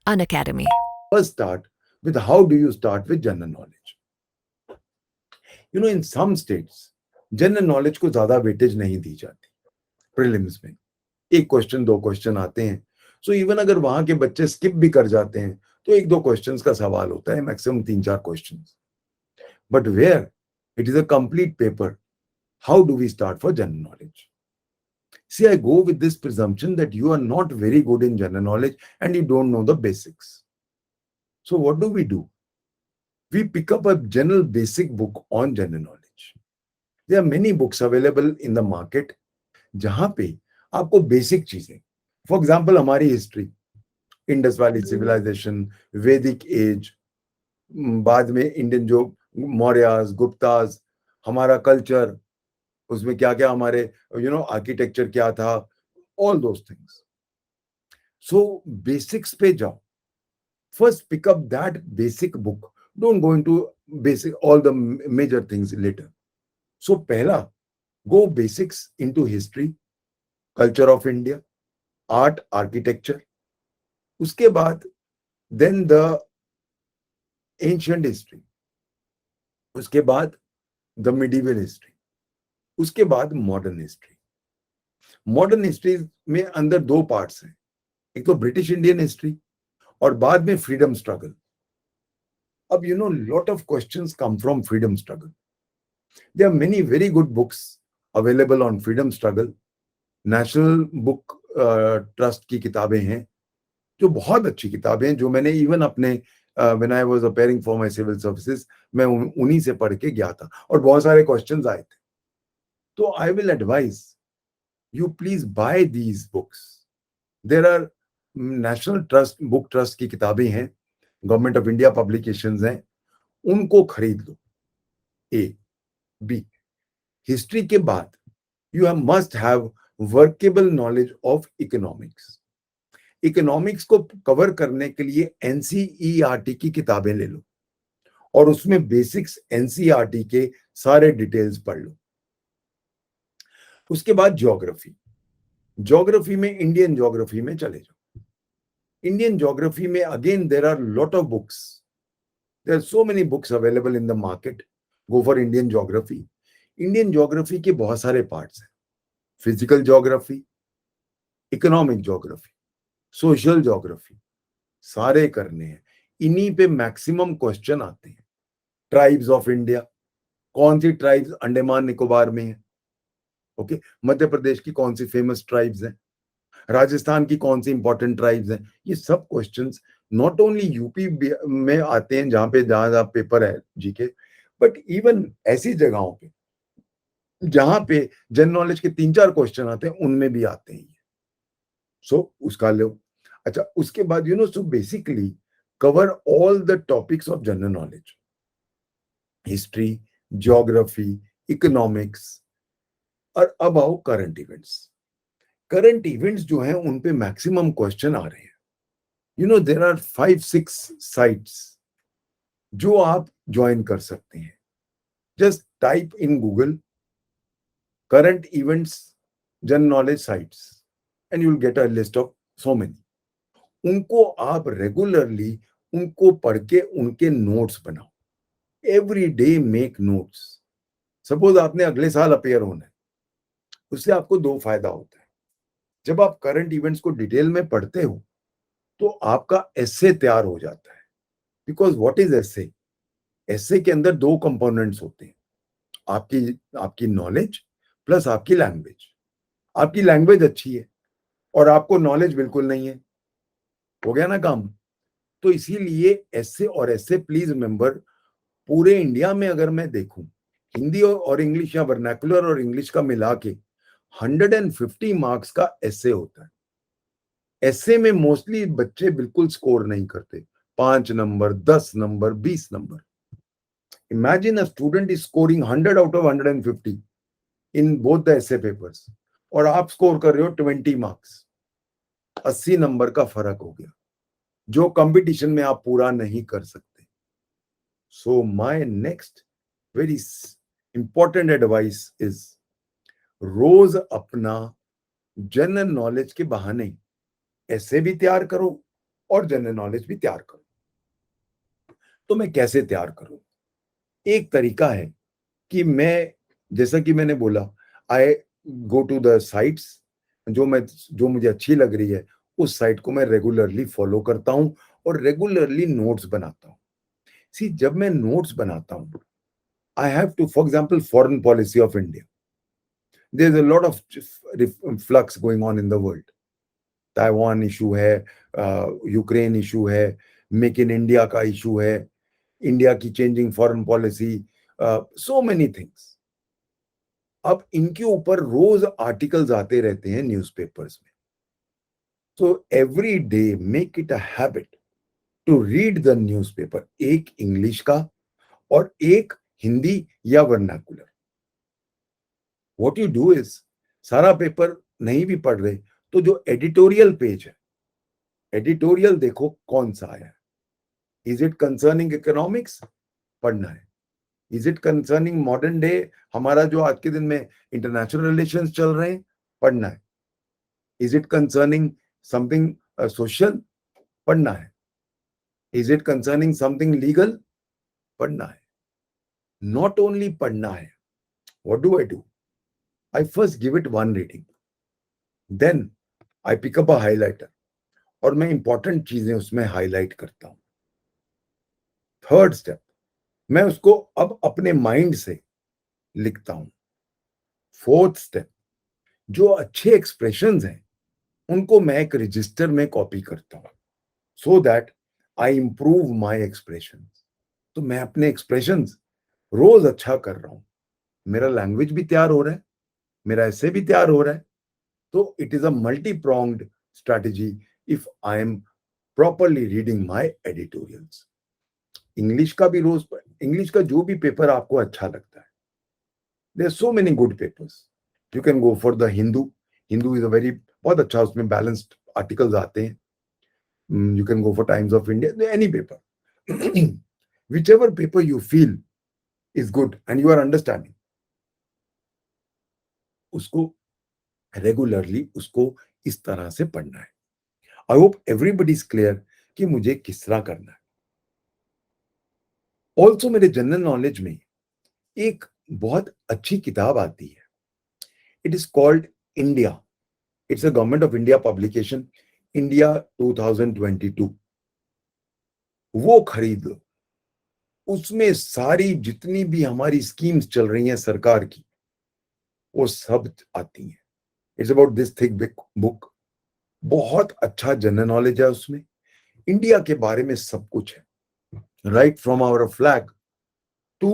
Unacademy. First start with how do you start with general knowledge. In some states general knowledge को ज्यादा weightage नहीं दी जाती prelims में. एक क्वेश्चन दो क्वेश्चन आते हैं. सो इवन अगर वहां के बच्चे स्किप भी कर जाते हैं तो एक दो क्वेश्चंस का सवाल होता है, maximum 3-4 questions. But where it is a complete paper, how do we start for general knowledge? See, I go with this presumption that you are not very good in general knowledge and you don't know the basics. So what do? We pick up a general basic book on general knowledge. There are many books available in the market जहां पे आपको basic चीजें, for example हमारी history, Indus valley civilisation, वैदिक as, बाद में Indian जो मौर्यास, गुप्तास, हमारा कल्चर, उसमें क्या क्या हमारे आर्किटेक्चर क्या था, all those things. So basics पे जाओ. First pick up that basic book. Don't go into basic all the major things later. So पहला, go basics into history, culture of India, art, architecture. उसके बाद then the ancient history, उसके बाद the medieval history, उसके बाद modern history. Modern history में अंदर दो पार्ट्स हैं, एक तो ब्रिटिश इंडियन हिस्ट्री और बाद में फ्रीडम स्ट्रगल. अब lot of questions come from freedom struggle. There are many very good books available on freedom struggle. National book trust की किताबें हैं जो बहुत अच्छी किताबें हैं, जो मैंने इवन अपने when I was appearing for my civil services मैं उन्हीं से पढ़ के गया था और बहुत सारे क्वेश्चंस आए थे. तो I will advise you please buy these books. There are national trust book trust की किताबें हैं, गवर्नमेंट ऑफ इंडिया पब्लिकेशंस हैं, उनको खरीद लो. ए. बी, हिस्ट्री के बाद you must have workable knowledge of economics. Economics को कवर करने के लिए एनसीईआरटी की किताबें ले लो और उसमें बेसिक्स एनसीईआरटी के सारे डिटेल्स पढ़ लो. उसके बाद ज्योग्राफी. ज्योग्राफी में इंडियन ज्योग्राफी में चले जाओ. इंडियन ज्योग्राफी में again there are lot of books. There are so many books available in the market. Go for Indian geography. Indian geography के बहुत सारे पार्ट्स हैं. Physical geography, economic geography, social geography, सारे करने हैं. इन्हीं पे मैक्सिमम क्वेश्चन आते हैं. ट्राइब्स ऑफ इंडिया, कौन सी ट्राइब्स अंडमान निकोबार में है, ओके. मध्य प्रदेश की कौन सी फेमस ट्राइब्स हैं, राजस्थान की कौन सी इंपॉर्टेंट ट्राइब्स हैं. ये सब क्वेश्चंस नॉट ओनली यूपी में आते हैं जहां पेपर है जीके, बट इवन ऐसी जगहों पे जहां पे जनरल नॉलेज के 3-4 क्वेश्चन आते हैं उनमें भी आते हैं. सो उसका लो. अच्छा, उसके बाद so basically cover all the topics of general knowledge, history, geography, economics. और अब आओ करंट इवेंट्स. करंट इवेंट्स जो हैं उन पे मैक्सिमम क्वेश्चन आ रहे हैं. देयर आर 5-6 साइट्स जो आप ज्वाइन कर सकते हैं. Just type in Google current events general knowledge sites and you will get a list of so many. उनको आप रेगुलरली उनको पढ़ के उनके नोट्स बनाओ. Every day make notes. Suppose आपने अगले साल अपेयर होना है, उससे आपको 2 फायदा होता है. जब आप करंट इवेंट्स को डिटेल में पढ़ते हो तो आपका एसे तैयार हो जाता है. बिकॉज व्हाट इज एसे? एसे के अंदर 2 कंपोनेंट्स होते हैं, आपकी नॉलेज प्लस आपकी लैंग्वेज. आपकी लैंग्वेज अच्छी है और आपको नॉलेज बिल्कुल नहीं है, हो गया ना काम. तो इसीलिए एसे और एसे प्लीज रिमेंबर, पूरे इंडिया में अगर मैं देखूं हिंदी और इंग्लिश या वर्नाकुलर और इंग्लिश का मिला के 150 मार्क्स का एसे होता है. एसे में मोस्टली बच्चे बिल्कुल स्कोर नहीं करते. 5 number, 10 number, 20 number. Imagine a student is scoring 100 out of 150 in both the essay papers और आप स्कोर कर रहे हो 20 मार्क्स. 80 नंबर का फर्क हो गया जो कंपटीशन में आप पूरा नहीं कर सकते. So my next very important advice is, रोज अपना जनरल नॉलेज के बहाने ऐसे भी तैयार करो और जनरल नॉलेज भी तैयार करूं। तो मैं कैसे तैयार करूं? एक तरीका है कि मैं, जैसा कि मैंने बोला, आई गो टू द साइट्स जो मुझे अच्छी लग रही है, उस साइट को मैं रेगुलरली फॉलो करता हूं और रेगुलरली नोट्स बनाता हूं। सी, जब मैं नोट्स बनाता हूं, I have to, for example, foreign policy of India, there is a lot of flux going on in the world. Taiwan issue है, यूक्रेन इशू है, मेक इन इंडिया का इशू है, इंडिया की changing foreign policy, so many things. अब इनके ऊपर रोज articles आते रहते हैं न्यूज़पेपर्स में। तो every day make it a habit to read the newspaper, एक इंग्लिश का और एक हिंदी या vernacular. What you do is, सारा पेपर नहीं भी पढ़ रहे तो जो एडिटोरियल पेज है, एडिटोरियल देखो कौन सा आया है। Is it concerning economics? पढ़ना है। Is it concerning modern day, हमारा जो आज के दिन में इंटरनेशनल रिलेशंस चल रहे हैं? पढ़ना है। Is it concerning something social? पढ़ना है। Is it concerning something legal? पढ़ना है। नॉट ओनली पढ़ना है, what do I do? I first give it one reading, then I pick up a highlighter और मैं इंपॉर्टेंट चीजें उसमें हाईलाइट करता हूं। थर्ड स्टेप, मैं उसको अब अपने माइंड से लिखता हूं। फोर्थ स्टेप, जो अच्छे एक्सप्रेशंस हैं उनको मैं एक रजिस्टर में कॉपी करता हूं, so that I improve my expression. तो मैं अपने एक्सप्रेशंस रोज अच्छा कर रहा हूं, मेरा लैंग्वेज भी तैयार हो रहा है, मेरा ऐसे भी तैयार हो रहा है। तो it is a multi pronged strategy if I M properly reading my editorials. English का भी रोज, इंग्लिश का जो भी पेपर आपको अच्छा लगता है, there so many good papers. You can go for the Hindu. Hindu is a very, बहुत अच्छा, उसमें बैलेंस्ड आर्टिकल्स आते हैं। You can go for Times of India, any paper. Whichever paper you feel is good and you are understanding, उसको regularly उसको इस तरह से पढ़ना है। I hope everybody is clear कि मुझे किस तरह करना है। ऑल्सो मेरे जनरल नॉलेज में एक बहुत अच्छी किताब आती है, it is called India. It's a government of India publication, India 2022। वो खरीद लो। उसमें सारी जितनी भी हमारी स्कीम्स चल रही हैं सरकार की, वो सब आती हैं। It's about this thick book. बहुत अच्छा जनरल नॉलेज है उसमें, इंडिया के बारे में सब कुछ है, right from our flag to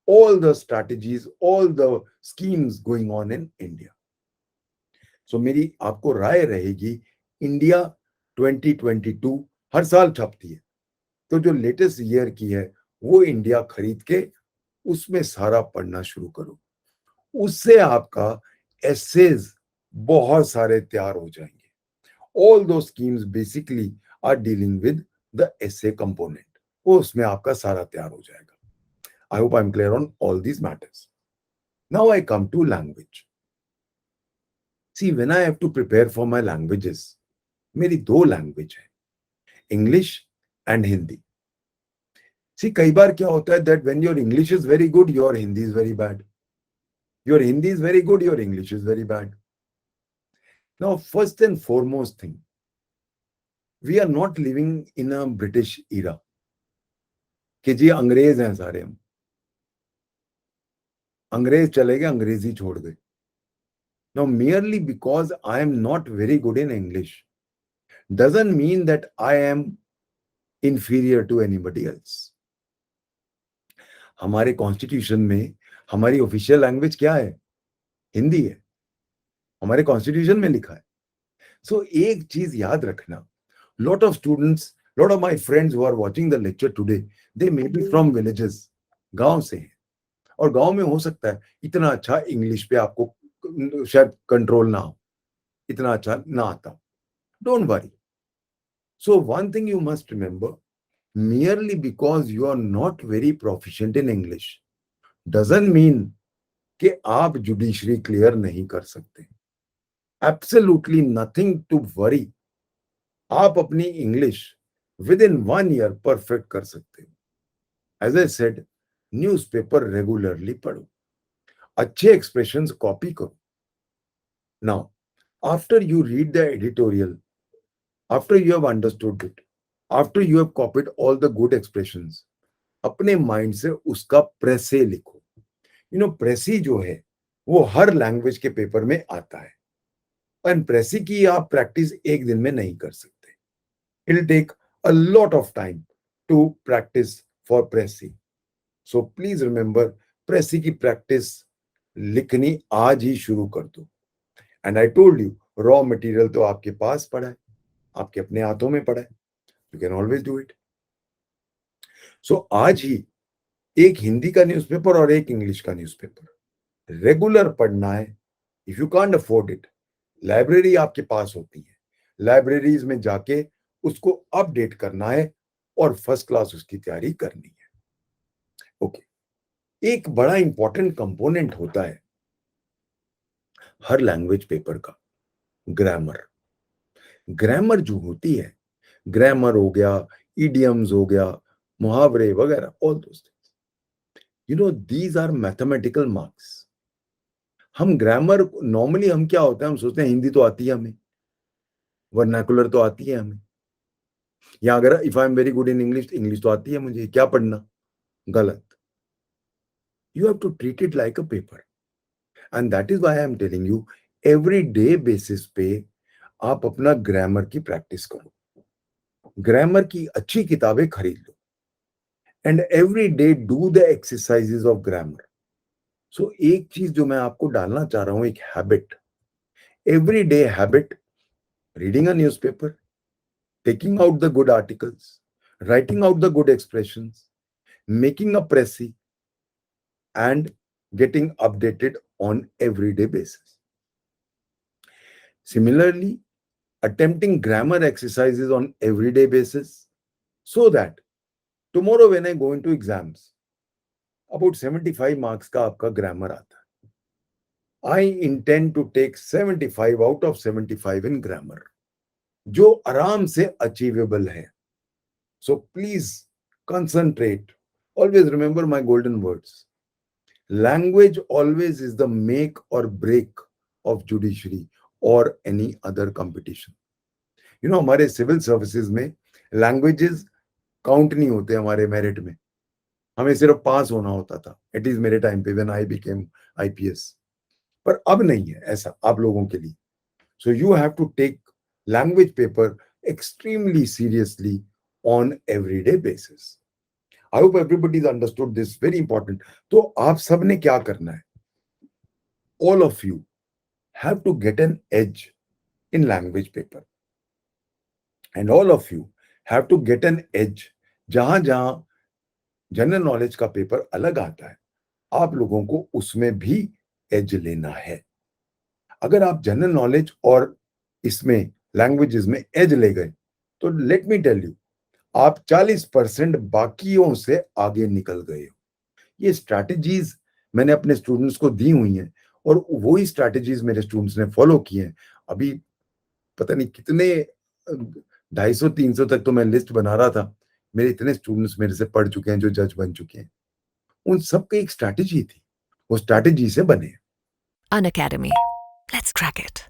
all the strategies, all the schemes going on in India. So मेरी आपको राय रहेगी, इंडिया 2022 हर साल छपती है, तो जो लेटेस्ट ईयर की है वो इंडिया खरीद के उसमें सारा पढ़ना शुरू करो। उससे आपका एसेज बहुत सारे तैयार हो जाएंगे। All those schemes basically are dealing with the essay component. वो उसमें आपका सारा तैयार हो जाएगा। I hope I'm clear on all these matters. Now I come to language. See, when I have to prepare for my languages, मेरी दो language है, इंग्लिश एंड हिंदी। सी, कई बार क्या होता है that when your English is very good, your Hindi is very bad. Your Hindi is very good, your English is very bad. Now, first and foremost thing, we are not living in a British era कि जी अंग्रेज हैं सारे हम, अंग्रेज चले गए, अंग्रेजी छोड़ गए। Now, merely because I am not very good in English doesn't mean that I am inferior to anybody else. हमारे कॉन्स्टिट्यूशन में हमारी ऑफिशियल लैंग्वेज क्या है? हिंदी है, हमारे कॉन्स्टिट्यूशन में लिखा है। सो एक चीज याद रखना, lot of students, lot of my friends who are watching the lecture today, they may be from villages, गांव से हैं, और गांव में हो सकता है इतना अच्छा इंग्लिश पे आपको शायद कंट्रोल ना हो, इतना अच्छा ना आता। Don't worry. So one thing you must remember, merely because you are not very proficient in English doesn't mean कि आप जुडिशरी क्लियर नहीं कर सकते। Absolutely nothing to worry. आप अपनी English within 1 year perfect कर सकते हो। As I said, newspaper regularly पढ़ो, अच्छे एक्सप्रेशंस कॉपी करो। Now after you read the editorial, after you have understood it, after you have copied all the good expressions, अपने mind से उसका précis लिखो। प्रेसी जो है वो हर लैंग्वेज के पेपर में आता है, और प्रेसी की आप प्रैक्टिस एक दिन में नहीं कर सकते। It will take a lot of time to practice for precis. So please remember, precis की प्रैक्टिस लिखनी आज ही शुरू कर दो। And I told you, raw material तो आपके पास पड़ा है, आपके अपने हाथों में पड़ा है, you can always do it. So आज ही एक हिंदी का न्यूज़पेपर और एक इंग्लिश का न्यूज़पेपर रेगुलर पढ़ना है। If you can't afford it, library आपके पास होती है, लाइब्रेरीज में जाके उसको अपडेट करना है और फर्स्ट क्लास उसकी तैयारी करनी है। ओके, एक बड़ा इंपॉर्टेंट कंपोनेंट होता है हर लैंग्वेज पेपर का, ग्रामर। ग्रामर जो होती है, ग्रामर हो गया, इडियम्स हो गया, मुहावरे वगैरह, all those things, these are mathematical marks. हम ग्रामर नॉर्मली हम क्या होता है, हम सोचते हैं हिंदी तो आती है हमें, वर्नाकुलर तो आती है हमें, या अगर if I am very good in English, English तो आती है मुझे, क्या पढ़ना। गलत। You have to treat it like a paper, and that is why I am telling you, every day basis पे आप अपना ग्रामर की प्रैक्टिस करो, ग्रामर की अच्छी किताबें खरीद लो, and every day do the exercises of grammar. So एक चीज जो मैं आपको डालना चाह रहा हूं, एक habit, every day habit, reading a newspaper, taking out the good articles, writing out the good expressions, making a précis, and getting updated on everyday basis. Similarly, attempting grammar exercises on everyday basis, so that tomorrow when I go into exams, about 75 marks का आपका grammar आता है। I intend to take 75 out of 75 in grammar, जो आराम से achievable है। So please concentrate. Always remember my golden words. Language always is the make or break of judiciary or any other competition. हमारे civil services में languages count नहीं होते हमारे merit में, हमें सिर्फ पास होना होता था, एटलीस्ट मेरे टाइम पे व्हेन आई बिकेम आईपीएस। पर अब नहीं है ऐसा आप लोगों के लिए। So you have to take language paper extremely seriously on everyday basis. I hope everybody has understood this, very important. तो आप सब ने क्या करना है? All of you have to get an edge in language paper, and all of you have to get an edge जहां जहां general knowledge का पेपर अलग आता है, आप लोगों को उसमें भी एज लेना है। अगर आप जनरल नॉलेज और इसमें लैंग्वेजेस में एज ले गए, तो लेट मी टेल यू, आप 40% बाकियों से आगे निकल गए हो। ये स्ट्रैटेजीज मैंने अपने स्टूडेंट्स को दी हुई हैं, और वही स्ट्रैटेजीज मेरे स्टूडेंट्स ने फॉलो की हैं। अभी पता नहीं कितने 250-300 तक तो मैं लिस्ट बना रहा था, मेरे इतने स्टूडेंट्स मेरे से पढ़ चुके हैं जो जज बन चुके हैं। उन सबकी एक स्ट्रैटेजी थी, वो स्ट्रैटेजी से बने। Unacademy. Let's crack it.